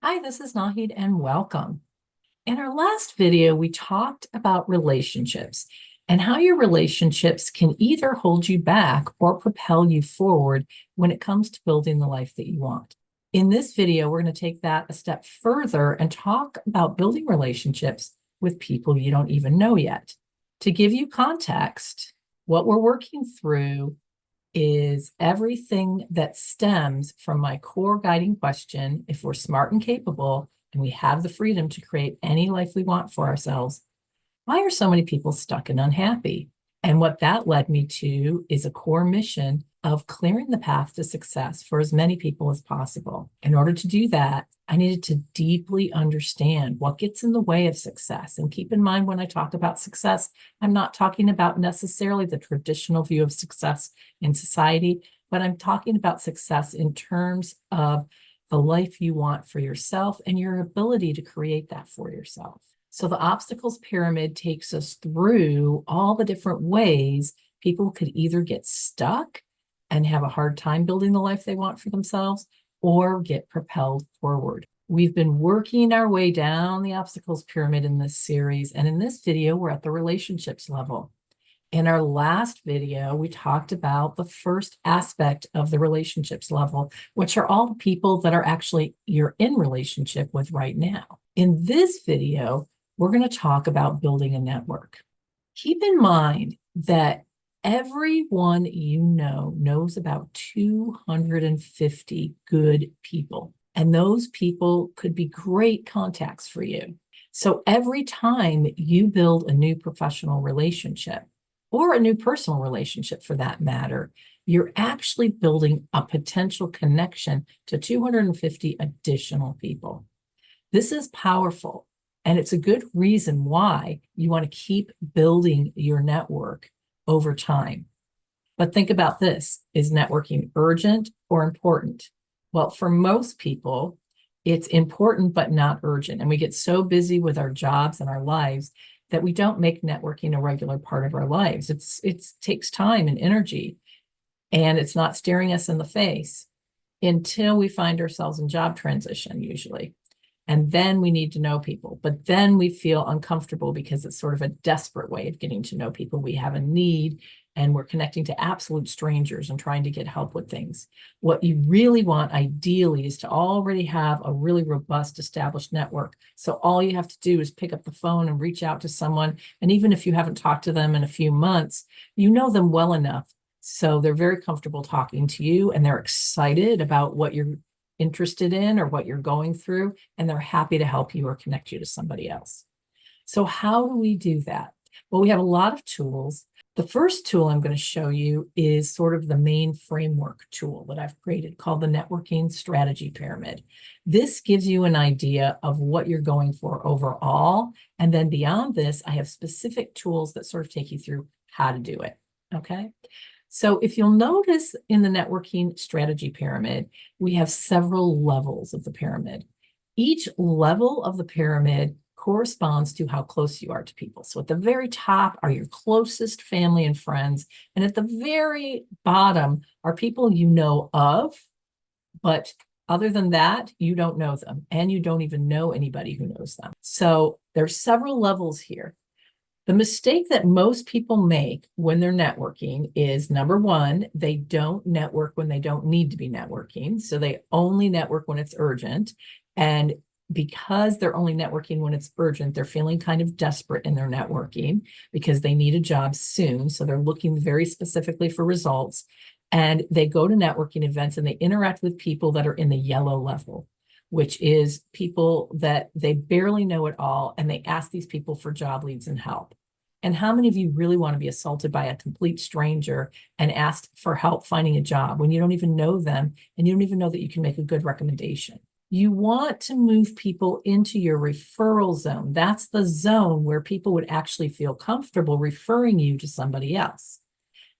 Hi, this is Nahid and welcome. In our last video, we talked about relationships and how your relationships can either hold you back or propel you forward when it comes to building the life that you want. In this video, we're going to take that a step further and talk about building relationships with people you don't even know yet. To give you context, what we're working through is everything that stems from my core guiding question: if we're smart and capable and we have the freedom to create any life we want for ourselves, why are so many people stuck and unhappy? And what that led me to is a core mission of clearing the path to success for as many people as possible. In order to do that, I needed to deeply understand what gets in the way of success. And keep in mind, when I talk about success, I'm not talking about necessarily the traditional view of success in society, but I'm talking about success in terms of the life you want for yourself and your ability to create that for yourself. So the obstacles pyramid takes us through all the different ways people could either get stuck and have a hard time building the life they want for themselves or get propelled forward. We've been working our way down the obstacles pyramid in this series, and in this video, we're at the relationships level. In our last video, we talked about the first aspect of the relationships level, which are all the people that are actually you're in relationship with right now. In this video, we're going to talk about building a network. Keep in mind that everyone you know knows about 250 good people, and those people could be great contacts for you. So every time you build a new professional relationship, or a new personal relationship for that matter, you're actually building a potential connection to 250 additional people. This is powerful, and it's a good reason why you want to keep building your network over time. But think about this: is networking urgent or important? Well, for most people, it's important but not urgent. And we get so busy with our jobs and our lives that we don't make networking a regular part of our lives. It takes time and energy, and it's not staring us in the face until we find ourselves in job transition, usually. And then we need to know people, but then we feel uncomfortable because it's sort of a desperate way of getting to know people. We have a need and we're connecting to absolute strangers and trying to get help with things. What you really want ideally is to already have a really robust established network. So all you have to do is pick up the phone and reach out to someone. And even if you haven't talked to them in a few months, you know them well enough. So they're very comfortable talking to you and they're excited about what you're interested in or what you're going through, and they're happy to help you or connect you to somebody else. So how do we do that? Well, we have a lot of tools. The first tool I'm going to show you is sort of the main framework tool that I've created called the Networking Strategy Pyramid. This gives you an idea of what you're going for overall. And then beyond this, I have specific tools that sort of take you through how to do it. Okay. So if you'll notice in the networking strategy pyramid, we have several levels of the pyramid. Each level of the pyramid corresponds to how close you are to people. So at the very top are your closest family and friends. And at the very bottom are people you know of, but other than that, you don't know them and you don't even know anybody who knows them. So there's several levels here. The mistake that most people make when they're networking is, number one, they don't network when they don't need to be networking. So they only network when it's urgent. And because they're only networking when it's urgent, they're feeling kind of desperate in their networking because they need a job soon. So they're looking very specifically for results. And they go to networking events and they interact with people that are in the yellow level, which is people that they barely know at all, and they ask these people for job leads and help. And how many of you really want to be assaulted by a complete stranger and asked for help finding a job when you don't even know them and you don't even know that you can make a good recommendation? You want to move people into your referral zone. That's the zone where people would actually feel comfortable referring you to somebody else.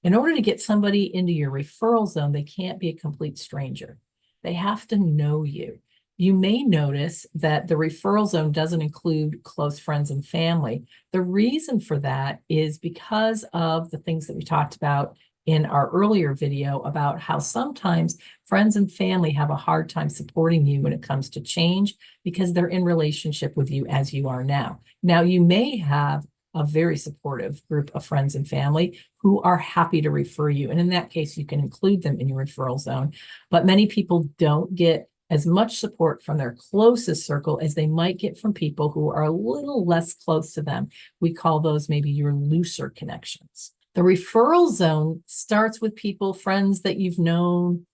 In order to get somebody into your referral zone, they can't be a complete stranger. They have to know you. You may notice that the referral zone doesn't include close friends and family. The reason for that is because of the things that we talked about in our earlier video about how sometimes friends and family have a hard time supporting you when it comes to change because they're in relationship with you as you are now. Now, you may have a very supportive group of friends and family who are happy to refer you. And in that case, you can include them in your referral zone. But many people don't get as much support from their closest circle as they might get from people who are a little less close to them. We call those maybe your looser connections. The referral zone starts with people, friends that you've known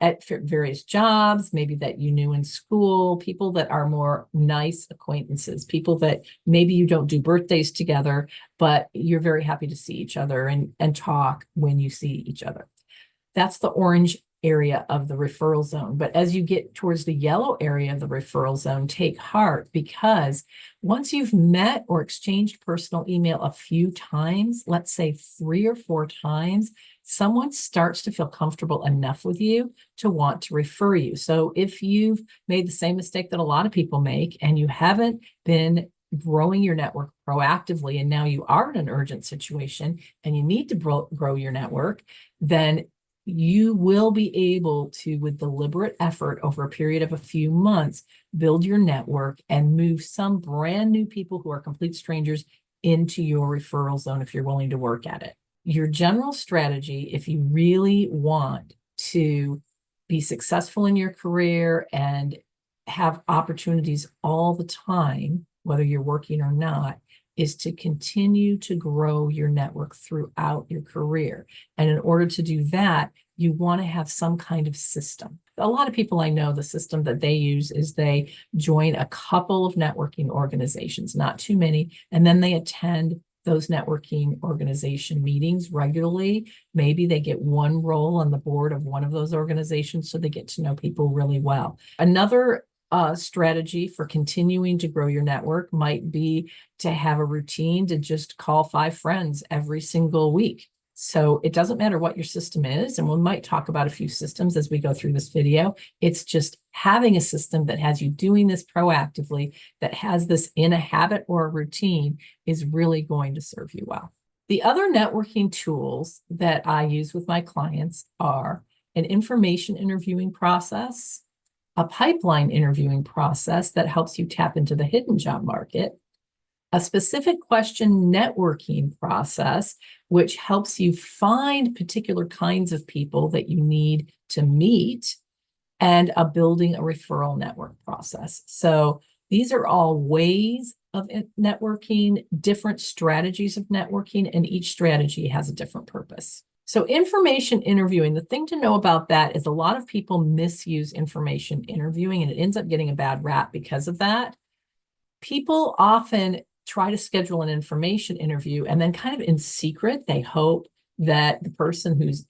at various jobs, maybe that you knew in school, people that are more nice acquaintances, people that maybe you don't do birthdays together, but you're very happy to see each other and talk when you see each other. That's the orange area of the referral zone. But as you get towards the yellow area of the referral zone, take heart, because once you've met or exchanged personal email a few times, let's say 3 or 4 times, someone starts to feel comfortable enough with you to want to refer you. So if you've made the same mistake that a lot of people make and you haven't been growing your network proactively, and now you are in an urgent situation and you need to grow your network, then you will be able to, with deliberate effort over a period of a few months, build your network and move some brand new people who are complete strangers into your referral zone if you're willing to work at it. Your general strategy, if you really want to be successful in your career and have opportunities all the time, whether you're working or not, is to continue to grow your network throughout your career. And in order to do that, you want to have some kind of system. A lot of people I know, the system that they use is they join a couple of networking organizations, not too many, and then they attend those networking organization meetings regularly. Maybe they get one role on the board of one of those organizations, so they get to know people really well. Another strategy for continuing to grow your network might be to have a routine to just call 5 friends every single week. So it doesn't matter what your system is, and we might talk about a few systems as we go through this video. It's just having a system that has you doing this proactively, that has this in a habit or a routine, is really going to serve you well. The other networking tools that I use with my clients are an information interviewing process, a pipeline interviewing process that helps you tap into the hidden job market, a specific question networking process, which helps you find particular kinds of people that you need to meet, and a building a referral network process. So these are all ways of networking, different strategies of networking, and each strategy has a different purpose. So information interviewing, the thing to know about that is a lot of people misuse information interviewing, and it ends up getting a bad rap because of that. People often try to schedule an information interview, and then kind of in secret, they hope that the person who's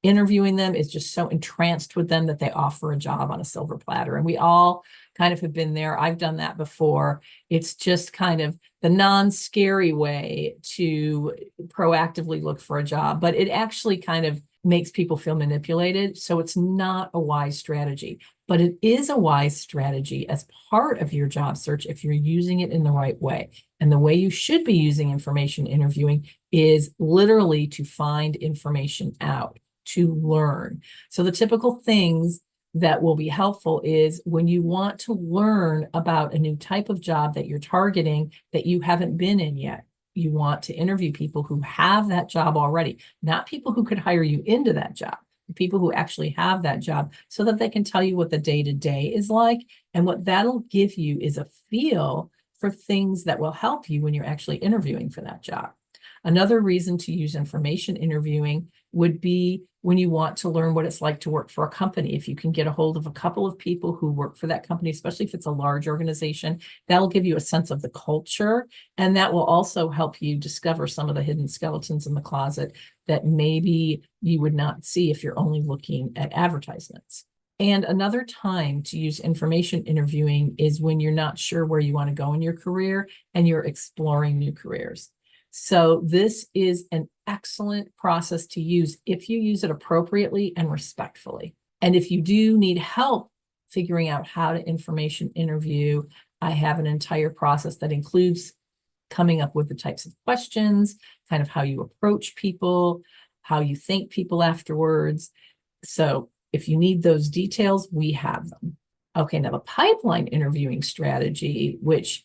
interviewing them is just so entranced with them that they offer a job on a silver platter. And we all kind of have been there. I've done that before. It's just kind of the non-scary way to proactively look for a job, but it actually kind of makes people feel manipulated. So it's not a wise strategy, but it is a wise strategy as part of your job search if you're using it in the right way. And the way you should be using information interviewing is literally to find information out, to learn. So the typical things that will be helpful is when you want to learn about a new type of job that you're targeting that you haven't been in yet. You want to interview people who have that job already, not people who could hire you into that job, people who actually have that job, so that they can tell you what the day-to-day is like. And what that'll give you is a feel for things that will help you when you're actually interviewing for that job. Another reason to use information interviewing would be when you want to learn what it's like to work for a company. If you can get a hold of a couple of people who work for that company, especially if it's a large organization, that'll give you a sense of the culture. And that will also help you discover some of the hidden skeletons in the closet that maybe you would not see if you're only looking at advertisements. And another time to use information interviewing is when you're not sure where you want to go in your career and you're exploring new careers. So this is an excellent process to use if you use it appropriately and respectfully. And if you do need help figuring out how to information interview, I have an entire process that includes coming up with the types of questions, kind of how you approach people, how you thank people afterwards. So if you need those details, we have them. Okay, now the pipeline interviewing strategy, which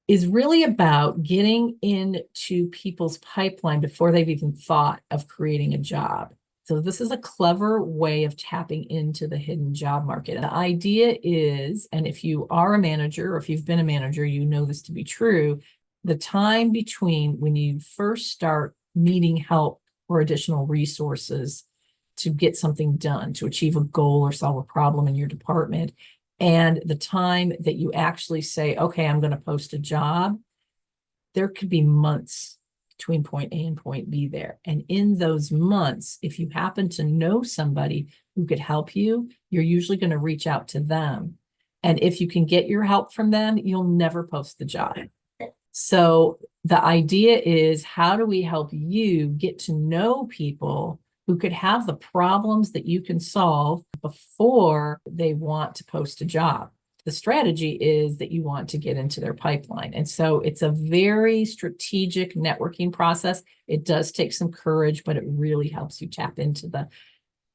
is really about getting into people's pipeline before they've even thought of creating a job. So this is a clever way of tapping into the hidden job market. The idea is, and if you are a manager or if you've been a manager, you know this to be true, the time between when you first start needing help or additional resources to get something done, to achieve a goal or solve a problem in your department, and the time that you actually say, okay, I'm going to post a job, there could be months between point A and point B there. And in those months, if you happen to know somebody who could help you, you're usually going to reach out to them. And if you can get your help from them, you'll never post the job. So the idea is, how do we help you get to know people who could have the problems that you can solve before they want to post a job? The strategy is that you want to get into their pipeline. And so it's a very strategic networking process. It does take some courage, but it really helps you tap into the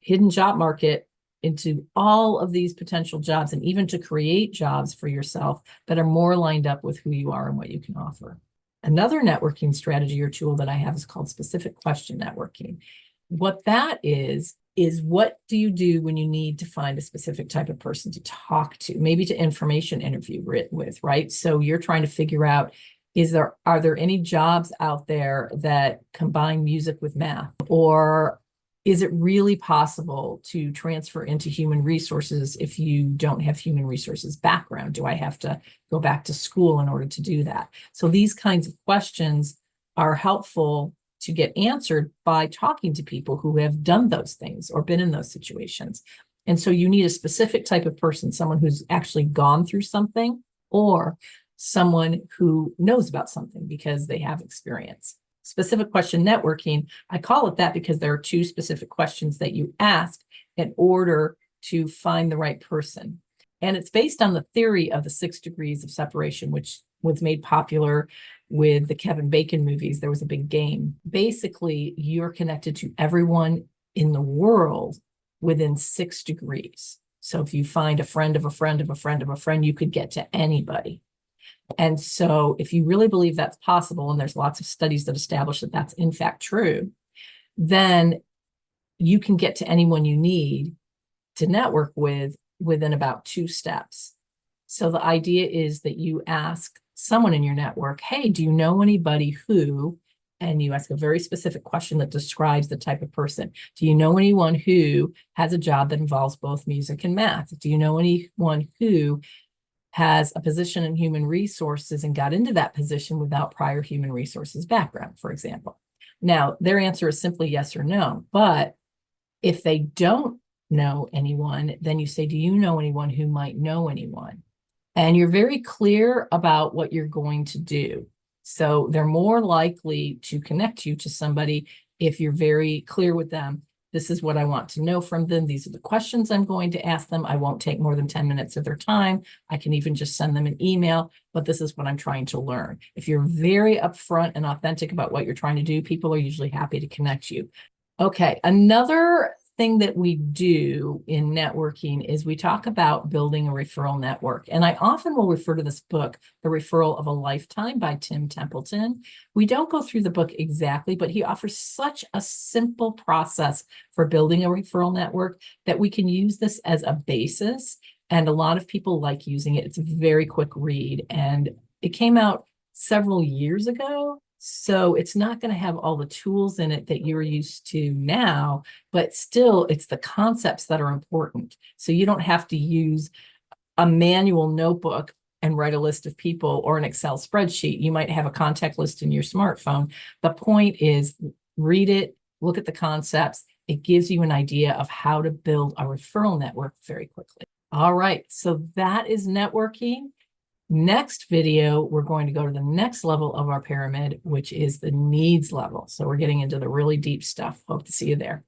hidden job market, into all of these potential jobs, and even to create jobs for yourself that are more lined up with who you are and what you can offer. Another networking strategy or tool that I have is called specific question networking. What that is what do you do when you need to find a specific type of person to talk to, maybe to information interview with, right? So you're trying to figure out, are there any jobs out there that combine music with math? Or is it really possible to transfer into human resources if you don't have human resources background? Do I have to go back to school in order to do that? So these kinds of questions are helpful to get answered by talking to people who have done those things or been in those situations. And so you need a specific type of person, someone who's actually gone through something, or someone who knows about something because they have experience. Specific question networking, I call it that because there are two specific questions that you ask in order to find the right person. And it's based on the theory of the 6 degrees of separation, which was made popular with the Kevin Bacon movies. There was a big game. Basically, you're connected to everyone in the world within 6 degrees. So if you find a friend of a friend of a friend of a friend, you could get to anybody. And so if you really believe that's possible, and there's lots of studies that establish that that's in fact true, then you can get to anyone you need to network with within about 2 steps. So the idea is that you ask someone in your network, hey, do you know anybody who, and you ask a very specific question that describes the type of person. Do you know anyone who has a job that involves both music and math? Do you know anyone who has a position in human resources and got into that position without prior human resources background, for example? Now, their answer is simply yes or no. But if they don't know anyone, then you say, do you know anyone who might know anyone? And you're very clear about what you're going to do. So they're more likely to connect you to somebody if you're very clear with them. This is what I want to know from them. These are the questions I'm going to ask them. I won't take more than 10 minutes of their time. I can even just send them an email, but this is what I'm trying to learn. If you're very upfront and authentic about what you're trying to do, people are usually happy to connect you. Okay, another thing that we do in networking is we talk about building a referral network. And I often will refer to this book, The Referral of a Lifetime by Tim Templeton. We don't go through the book exactly, but he offers such a simple process for building a referral network that we can use this as a basis. And a lot of people like using it. It's a very quick read. And it came out several years ago. So it's not going to have all the tools in it that you're used to now, but still it's the concepts that are important. So you don't have to use a manual notebook and write a list of people or an Excel spreadsheet. You might have a contact list in your smartphone. The point is, read it, look at the concepts. It gives you an idea of how to build a referral network very quickly. All right, so that is networking. Next video, we're going to go to the next level of our pyramid, which is the needs level. So we're getting into the really deep stuff. Hope to see you there.